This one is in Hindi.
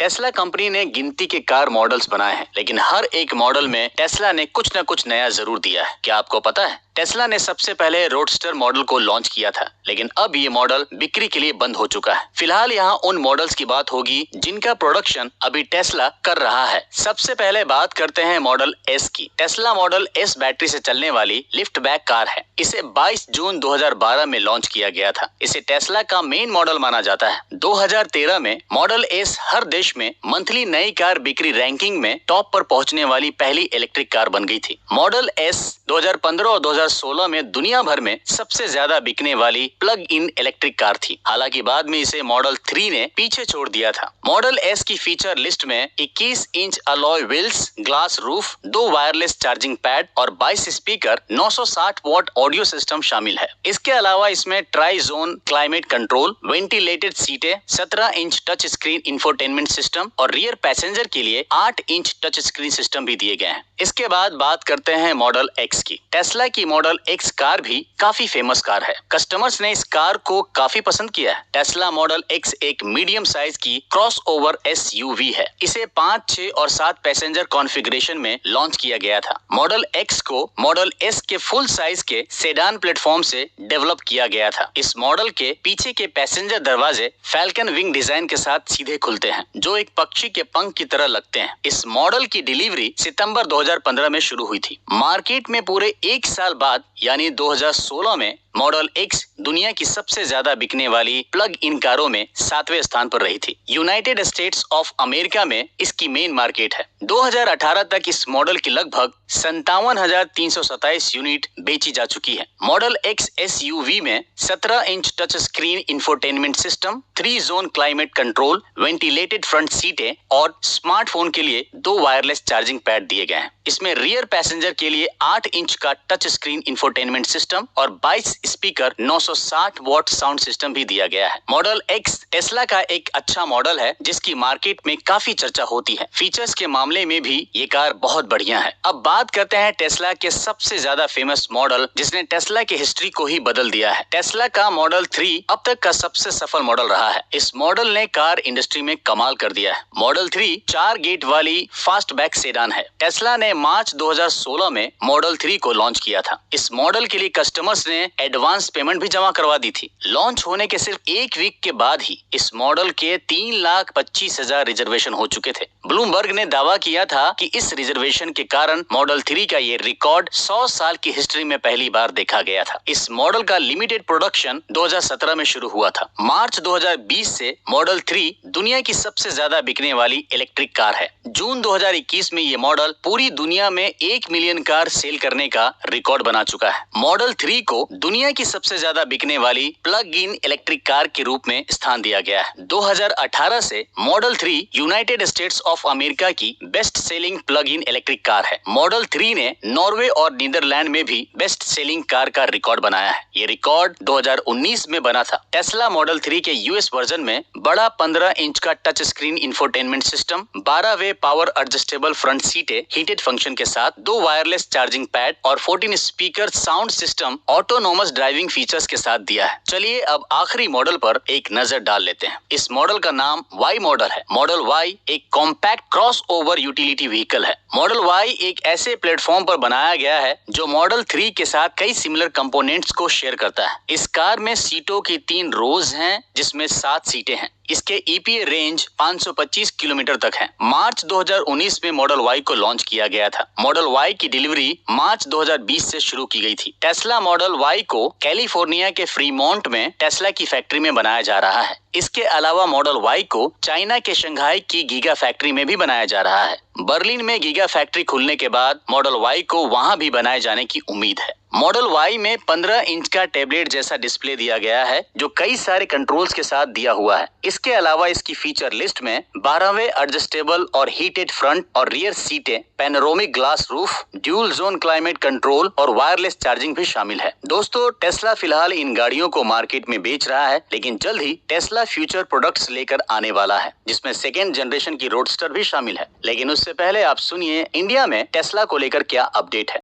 टेस्ला कंपनी ने गिनती के कार मॉडल्स बनाए हैं, लेकिन हर एक मॉडल में टेस्ला ने कुछ न कुछ नया जरूर दिया है। क्या आपको पता है? टेस्ला ने सबसे पहले रोडस्टर मॉडल को लॉन्च किया था, लेकिन अब ये मॉडल बिक्री के लिए बंद हो चुका है। फिलहाल यहाँ उन मॉडल्स की बात होगी जिनका प्रोडक्शन अभी टेस्ला कर रहा है। सबसे पहले बात करते हैं मॉडल एस की। टेस्ला मॉडल एस बैटरी से चलने वाली लिफ्ट बैक कार है। इसे 22 जून 2012 में लॉन्च किया गया था। इसे टेस्ला का मेन मॉडल माना जाता है। 2013 में मॉडल एस हर देश में मंथली नई कार बिक्री रैंकिंग में टॉप पर पहुंचने वाली पहली इलेक्ट्रिक कार बन गई थी। मॉडल एस 2015 और 2016 में दुनिया भर में सबसे ज्यादा बिकने वाली प्लग इन इलेक्ट्रिक कार थी। हालांकि बाद में इसे मॉडल 3 ने पीछे छोड़ दिया था। मॉडल एस की फीचर लिस्ट में 21 inch alloy wheels, glass roof, 2 wireless charging pad और 22 स्पीकर, 960 वॉट ऑडियो सिस्टम शामिल है। इसके अलावा इसमें try zone climate control, ventilated सीटें, 17 inch touch screen infotainment system और रियर पैसेंजर के लिए 8 इंच टच स्क्रीन सिस्टम भी दिए गए हैं। इसके बाद बात करते हैं मॉडल एक्स की। टेस्ला की मॉडल एक्स कार भी काफी फेमस कार है। कस्टमर्स ने इस कार को काफी पसंद किया है। टेस्ला मॉडल एक्स एक मीडियम साइज की क्रॉसओवर एसयूवी है। इसे 5, 6 और 7 पैसेंजर कॉन्फ़िगरेशन में लॉन्च किया गया था। मॉडल एक्स को मॉडल एस के फुल साइज के सेडान प्लेटफॉर्म से डेवलप किया गया था। इस मॉडल के पीछे के पैसेंजर दरवाजे फैल्कन विंग डिजाइन के साथ सीधे खुलते हैं, जो एक पक्षी के पंख की तरह लगते हैं। इस मॉडल की डिलीवरी सितंबर 2015 में शुरू हुई थी। मार्केट में पूरे 1 साल बाद यानी 2016 में मॉडल एक्स दुनिया की सबसे ज्यादा बिकने वाली प्लग इन कारों में 7वें स्थान पर रही थी। यूनाइटेड स्टेट्स ऑफ अमेरिका में इसकी मेन मार्केट है। 2018 तक इस मॉडल की लगभग 57,327 यूनिट बेची जा चुकी है। मॉडल एक्स एसयूवी में 17 inch touch screen infotainment system, 3 zone climate control, ventilated front सीटें और स्मार्टफोन के लिए 2 वायरलेस चार्जिंग पैड दिए गए हैं। इसमें रियर पैसेंजर के लिए 8 इंच का टच स्क्रीन इंफोटेनमेंट सिस्टम और 22 स्पीकर, 960 वॉट साउंड सिस्टम भी दिया गया है। मॉडल एक्स टेस्ला का एक अच्छा मॉडल है जिसकी मार्केट में काफी चर्चा होती है। फीचर्स के मामले में भी ये कार बहुत बढ़िया है। अब बात करते हैं टेस्ला के सबसे ज्यादा फेमस मॉडल जिसने टेस्ला की हिस्ट्री को ही बदल दिया है। टेस्ला का मॉडल 3 अब तक का सबसे सफल मॉडल रहा है। इस मॉडल ने कार इंडस्ट्री में कमाल कर दिया है। मॉडल 3 4 गेट वाली फास्टबैक सेडान है। टेस्ला ने मार्च 2016 में मॉडल 3 को लॉन्च किया था। इस मॉडल के लिए कस्टमर्स ने एडवांस पेमेंट भी जमा करवा दी थी। लॉन्च होने के सिर्फ 1 वीक के बाद ही इस मॉडल के 3,25,000 रिजर्वेशन हो चुके थे। ब्लूमबर्ग ने दावा किया था कि इस रिजर्वेशन के कारण मॉडल 3 का ये रिकॉर्ड 100 साल की हिस्ट्री में पहली बार देखा गया था। इस मॉडल का लिमिटेड प्रोडक्शन 2017 में शुरू हुआ था। मार्च 2020 से मॉडल 3 दुनिया की सबसे ज्यादा बिकने वाली इलेक्ट्रिक कार है। जून 2021 में ये मॉडल पूरी दुनिया में 1 मिलियन कार सेल करने का रिकॉर्ड बना चुका है। मॉडल 3 को दुनिया की सबसे ज्यादा बिकने वाली प्लग इन इलेक्ट्रिक कार के रूप में स्थान दिया गया है। 2018 से model 3 United States of America की best selling plug in electric car है। मॉडल 3 ने नॉर्वे और नीदरलैंड में भी बेस्ट सेलिंग कार का रिकॉर्ड बनाया है। ये रिकॉर्ड 2019 में बना था। टेस्ला मॉडल 3 के यूएस वर्जन में बड़ा 15 इंच का टच स्क्रीन इंफोटेनमेंट सिस्टम, 12 वे पावर एडजस्टेबल फ्रंट सीटें हीटेड फंक्शन के साथ, 2 वायरलेस चार्जिंग पैड और 14 speaker sound system autonomous driving features के साथ दिया है। चलिए अब आखिरी मॉडल पर एक नजर डाल लेते हैं। इस मॉडल का नाम वाई मॉडल है। मॉडल वाई एक compact cross over utility vehicle है। मॉडल वाई एक ऐसे प्लेटफॉर्म पर बनाया गया है जो मॉडल 3 के साथ कई सिमिलर कंपोनेंट्स को शेयर करता है। इस कार में सीटों की 3 रोज हैं जिसमें 7 सीटें हैं। इसके ईपीए रेंज 525 किलोमीटर तक है। मार्च 2019 में मॉडल वाई को लॉन्च किया गया था। मॉडल वाई की डिलीवरी मार्च 2020 से शुरू की गई थी। टेस्ला मॉडल वाई को कैलिफोर्निया के फ्रीमोंट में टेस्ला की फैक्ट्री में बनाया जा रहा है। इसके अलावा मॉडल वाई को चाइना के शंघाई की गीगा फैक्ट्री में भी बनाया जा रहा है। बर्लिन में गीगा फैक्ट्री खुलने के बाद मॉडल वाई को वहां भी बनाए जाने की उम्मीद है। मॉडल वाई में 15 इंच का टैबलेट जैसा डिस्प्ले दिया गया है जो कई सारे कंट्रोल्स के साथ दिया हुआ है। इसके अलावा इसकी फीचर लिस्ट में 12वें एडजस्टेबल और हीटेड फ्रंट और रियर सीटें, panoramic glass roof, dual zone climate control और वायरलेस चार्जिंग भी शामिल है। दोस्तों, टेस्ला फिलहाल इन गाड़ियों को मार्केट में बेच रहा है, लेकिन जल्द ही टेस्ला फ्यूचर प्रोडक्ट्स लेकर आने वाला है जिसमें 2nd जनरेशन की रोडस्टर भी शामिल है। लेकिन उससे पहले आप सुनिए इंडिया में टेस्ला को लेकर क्या अपडेट है।